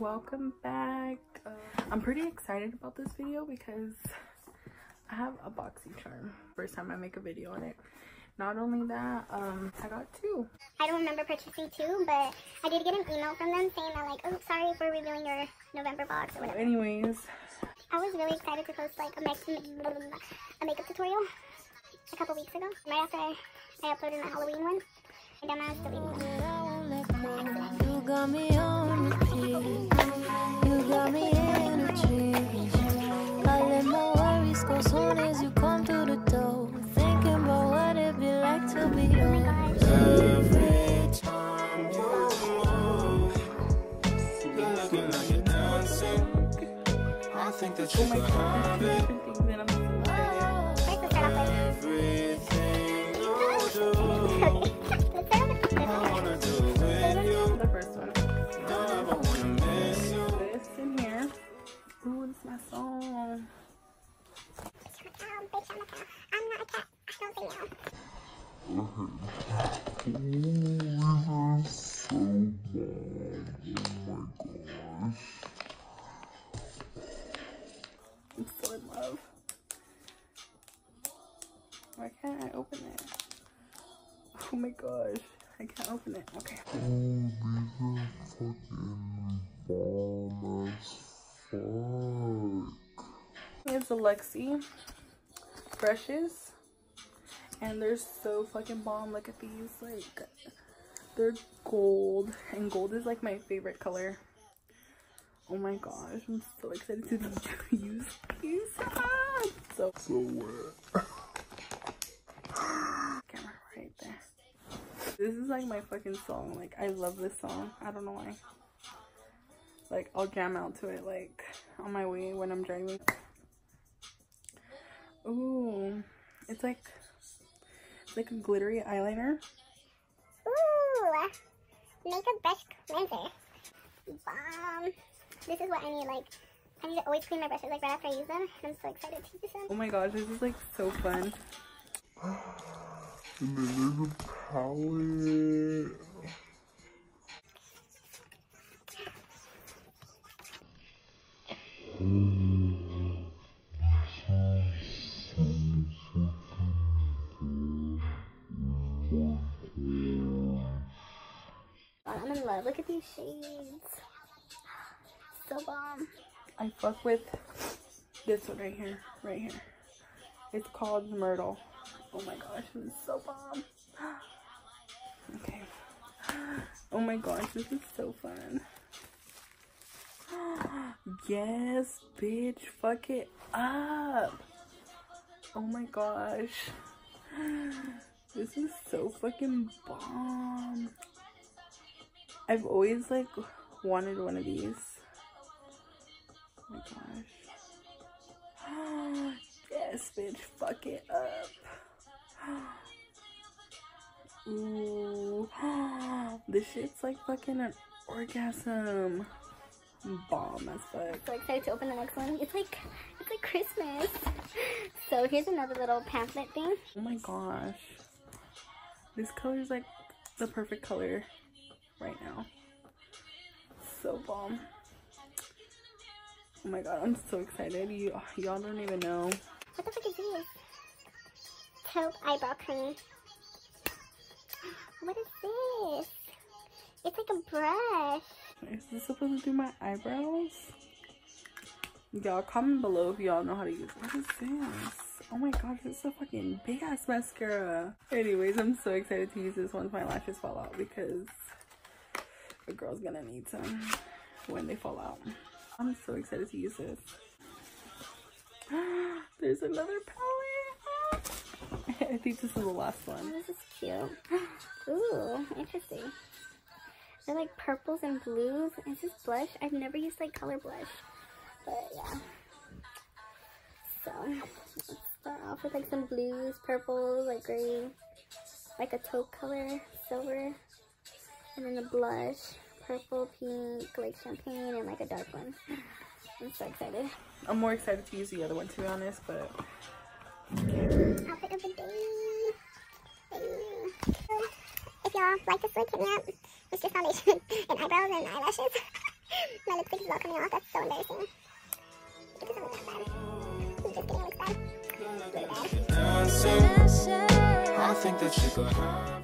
welcome back. I'm pretty excited about this video because I have a Boxycharm. First time I make a video on it. Not only that, I got two. I don't remember purchasing two, but I did get an email from them saying that, like, oh, sorry for reviewing your November box or whatever. Anyways, I was really excited to post like a makeup tutorial a couple weeks ago. Right after I uploaded my Halloween one, and then I was deleting it. You got me on repeat. You got me in a dream. I let my worries go soon as you come through the door. Thinking about what it'd be like to be yours. Every time you move, you're looking like you're dancing. I think that you could have it. Everything you do, I wanna do with you. the first one. Don't ever wanna miss you. This in here. Ooh, this is my song. I'm not a cat. I don't think no. I'm so in love. Why can't I open it? Oh my gosh. I can't open it. Okay. Oh, these are fucking bomb as fuck. Here's the Lexi brushes. And they're so fucking bomb. Look at these. Like, they're gold. And gold is like my favorite color. Oh my gosh. I'm so excited to use these. So wet. Camera right there. This is like my fucking song. Like, I love this song. I don't know why. Like, I'll jam out to it, like, on my way when I'm driving. Ooh, it's like a glittery eyeliner. Ooh, makeup brush cleanser. Bomb. This is what I need. Like, I need to always clean my brushes like right after I use them. I'm so excited to use them. Oh my gosh, this is like so fun. And then there's a palette. I'm in love. Look at these shades. So bomb. I fuck with this one right here, right here. It's called Myrtle. Oh my gosh, it's so bomb. Okay. Oh my gosh, this is so fun. Yes, bitch, fuck it up. Oh my gosh. This is so fucking bomb. I've always like wanted one of these. Oh my gosh. Yes, bitch, fuck it up. Ooh. This shit's like fucking an orgasm. Bomb as fuck. So excited to open the next one. It's like Christmas. So here's another little pamphlet thing. Oh my gosh. This color is like the perfect color right now. So bomb. Oh my god, I'm so excited. Y'all don't even know. What the fuck is this? Taupe eyebrow cream. What is this? It's like a brush. Is this supposed to do my eyebrows? Y'all comment below if y'all know how to use it. What is this? Oh my gosh, this is a fucking big ass mascara. Anyways, I'm so excited to use this once my lashes fall out because a girl's gonna need some when they fall out. I'm so excited to use this. There's another palette. I think this is the last one. This is cute. Ooh, interesting. They're like purples and blues. Is this blush? I've never used like color blush. But yeah. So let's start off with like some blues, purples, like gray, like a taupe color, silver. And then the blush, purple, pink, like champagne, and like a dark one. I'm so excited. I'm more excited to use the other one, to be honest, but outfit of the day. If y'all like this look, hit me up. It's just foundation and eyebrows and eyelashes. My lipstick is all coming off. That's so embarrassing. It doesn't look that bad. It's just getting look bad. Really bad. I think that you could have